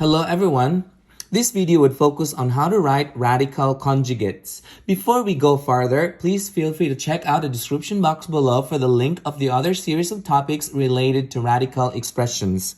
Hello everyone. This video would focus on how to write radical conjugates. Before we go farther, please feel free to check out the description box below for the link of the other series of topics related to radical expressions.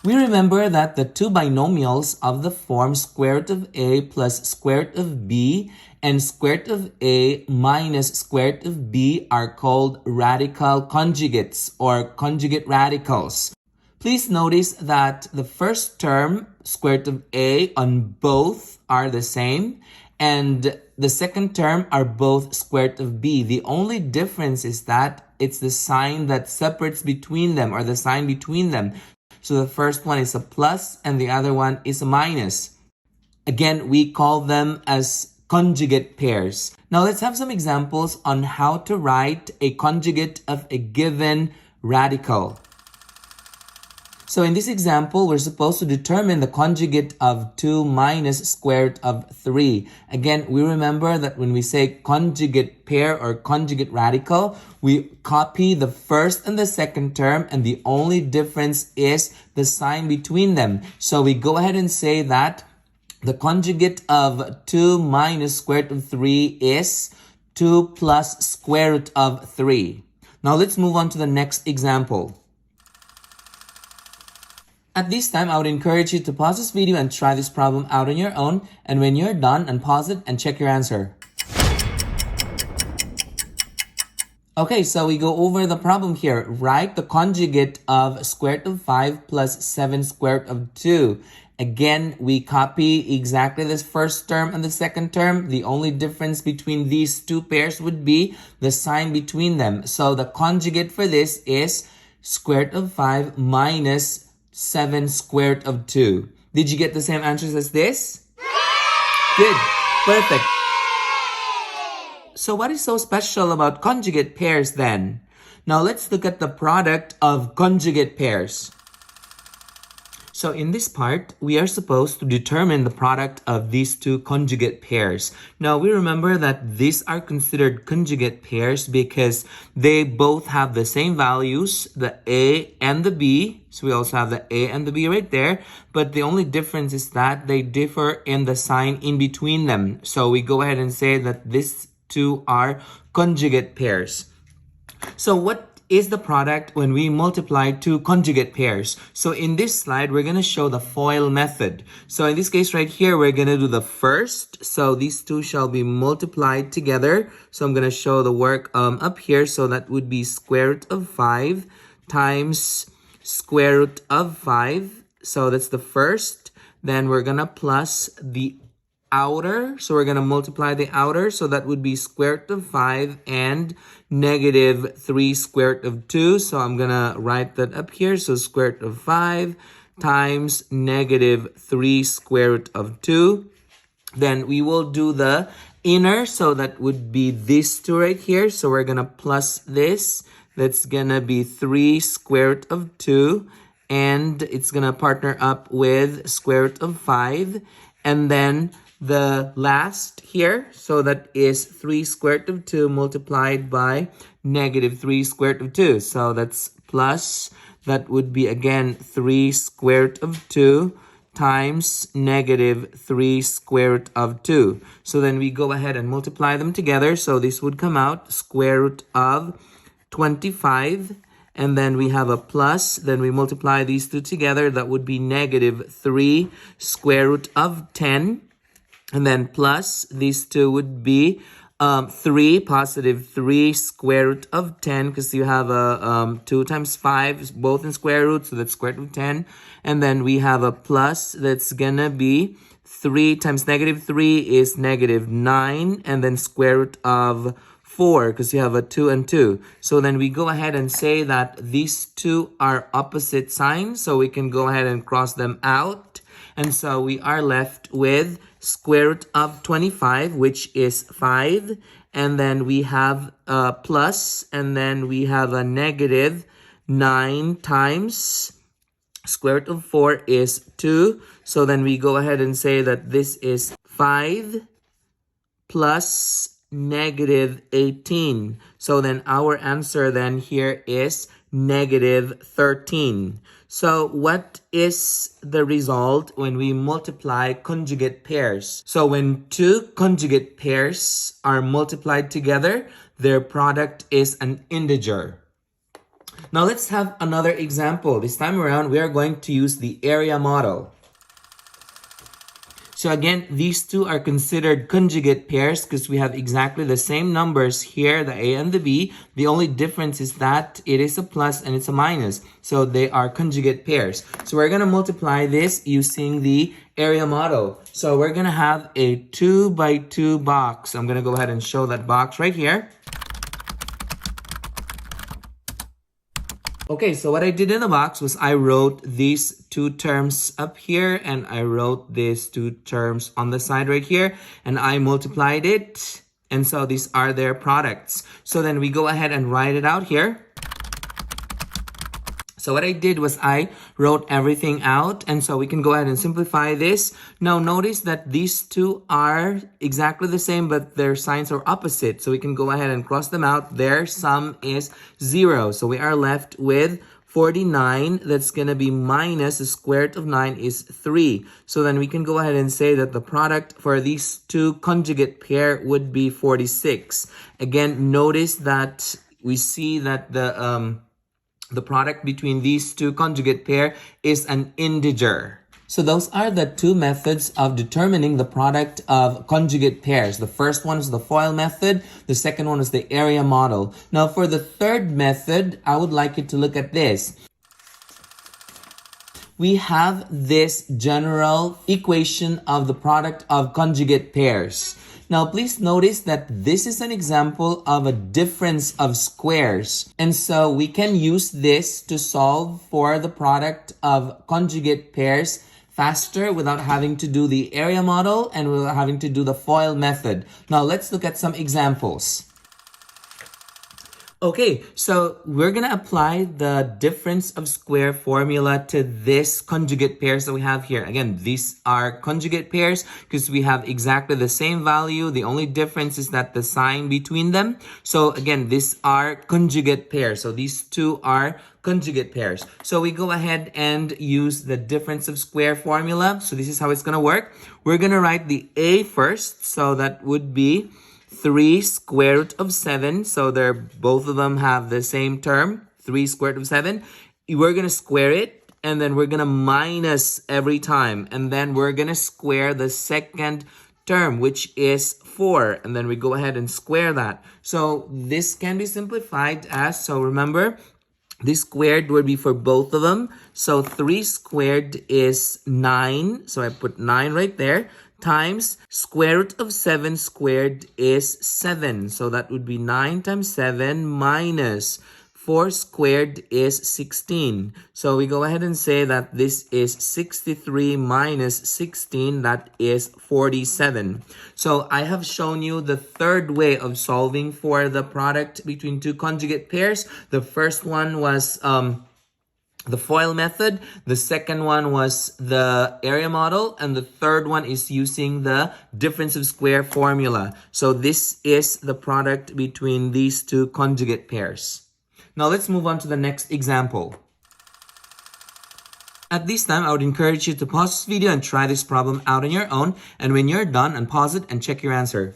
We remember that the two binomials of the form square root of a plus square root of b and square root of a minus square root of b are called radical conjugates or conjugate radicals. Please notice that the first term, square root of a, on both are the same, and the second term are both square root of b. The only difference is that it's the sign that separates between them, or the sign between them. So the first one is a plus and the other one is a minus. Again, we call them as conjugate pairs. Now let's have some examples on how to write a conjugate of a given radical. So in this example, we're supposed to determine the conjugate of 2 minus square root of 3. Again, we remember that when we say conjugate pair or conjugate radical, we copy the first and the second term, and the only difference is the sign between them. So we go ahead and say that the conjugate of 2 minus square root of 3 is 2 plus square root of 3. Now let's move on to the next example. At this time, I would encourage you to pause this video and try this problem out on your own. And when you're done, unpause it and check your answer. Okay, so we go over the problem here. Write the conjugate of square root of 5 plus 7 square root of 2. Again, we copy exactly this first term and the second term. The only difference between these two pairs would be the sign between them. So the conjugate for this is square root of 5 minus 7 square root of 2. Did you get the same answers as this? Good. Perfect. So what is so special about conjugate pairs then? Now let's look at the product of conjugate pairs. So in this part, we are supposed to determine the product of these two conjugate pairs. Now we remember that these are considered conjugate pairs because they both have the same values, the A and the B. So we also have the A and the B right there. But the only difference is that they differ in the sign in between them. So we go ahead and say that these two are conjugate pairs. So what is the product when we multiply two conjugate pairs? So in this slide, we're going to show the FOIL method. So in this case right here, we're going to do the first. So these two shall be multiplied together. So I'm going to show the work up here. So that would be square root of 5 times square root of 5. So that's the first. Then we're going to plus the outer. So we're going to multiply the outer. So that would be square root of 5 and negative 3 square root of 2. So I'm going to write that up here. So square root of 5 times negative 3 square root of 2. Then we will do the inner. So that would be these two right here. So we're going to plus this. That's going to be 3 square root of 2. And it's going to partner up with square root of 5. And then the last here, so that is 3 square root of 2 multiplied by negative 3 square root of 2. So that's plus, that would be again 3 square root of 2 times negative 3 square root of 2. So then we go ahead and multiply them together. So this would come out square root of 25. And then we have a plus. Then we multiply these two together. That would be negative 3 square root of 10. And then plus, these two would be 3, positive 3 square root of 10, because you have a 2 times 5, both in square root, so that's square root of 10. And then we have a plus that's going to be 3 times negative 3 is negative 9, and then square root of 4, because you have a 2 and 2. So then we go ahead and say that these two are opposite signs, so we can go ahead and cross them out. And so we are left with square root of 25, which is 5. And then we have a plus, and then we have a negative 9 times square root of 4 is 2. So then we go ahead and say that this is 5 plus negative 18. So then our answer then here is negative 13. So what is the result when we multiply conjugate pairs? So when two conjugate pairs are multiplied together, their product is an integer. Now let's have another example. This time around, we are going to use the area model. So again, these two are considered conjugate pairs because we have exactly the same numbers here, the A and the B. The only difference is that it is a plus and it's a minus. So they are conjugate pairs. So we're going to multiply this using the area model. So we're going to have a 2 by 2 box. I'm going to go ahead and show that box right here. Okay, so what I did in the box was I wrote these two terms up here and I wrote these two terms on the side right here and I multiplied it. And so these are their products. So then we go ahead and write it out here. So what I did was I wrote everything out, and so we can go ahead and simplify this. Now notice that these two are exactly the same, but their signs are opposite. So we can go ahead and cross them out. Their sum is 0. So we are left with 49. That's going to be minus the square root of 9 is 3. So then we can go ahead and say that the product for these two conjugate pair would be 46. Again, notice that we see that the product between these two conjugate pair is an integer. So those are the two methods of determining the product of conjugate pairs. The first one is the FOIL method. The second one is the area model. Now for the third method, I would like you to look at this. We have this general equation of the product of conjugate pairs. Now, please notice that this is an example of a difference of squares. And so we can use this to solve for the product of conjugate pairs faster without having to do the area model and without having to do the FOIL method. Now, let's look at some examples. Okay, so we're going to apply the difference of square formula to this conjugate pairs that we have here. Again, these are conjugate pairs because we have exactly the same value. The only difference is that the sign between them. So again, these are conjugate pairs. So these two are conjugate pairs. So we go ahead and use the difference of square formula. So this is how it's going to work. We're going to write the A first. So that would be 3 square root of 7. So they're both of them have the same term, 3 square root of 7. We're going to square it, and then we're going to minus every time. And then we're going to square the second term, which is 4. And then we go ahead and square that. So this can be simplified as, so remember, this squared would be for both of them. So 3 squared is 9. So I put 9 right there. Times square root of 7 squared is 7. So that would be 9 times 7 minus 4 squared is 16. So we go ahead and say that this is 63 minus 16. That is 47. So I have shown you the third way of solving for the product between two conjugate pairs. The first one was the FOIL method. The second one was the area model. And the third one is using the difference of square formula. So this is the product between these two conjugate pairs. Now let's move on to the next example. At this time, I would encourage you to pause this video and try this problem out on your own. And when you're done, unpause it and check your answer.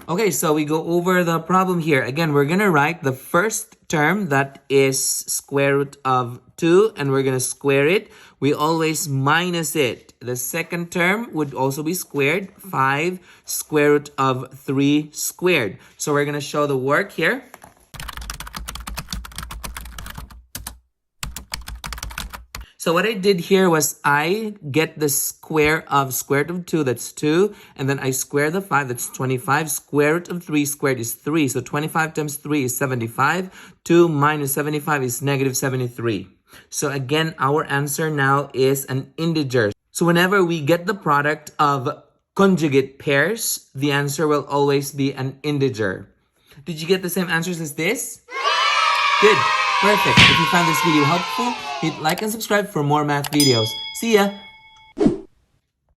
Okay, so we go over the problem here. Again, we're going to write the first term that is square root of 2 and we're going to square it. We always minus it. The second term would also be squared. 5 square root of 3 squared. So we're going to show the work here. So what I did here was I get the square of square root of 2, that's 2. And then I square the 5, that's 25. Square root of 3 squared is 3. So 25 times 3 is 75. 2 minus 75 is negative 73. So again, our answer now is an integer. So whenever we get the product of conjugate pairs, the answer will always be an integer. Did you get the same answers as this? Good. Perfect. If you found this video helpful, hit like and subscribe for more math videos. See ya!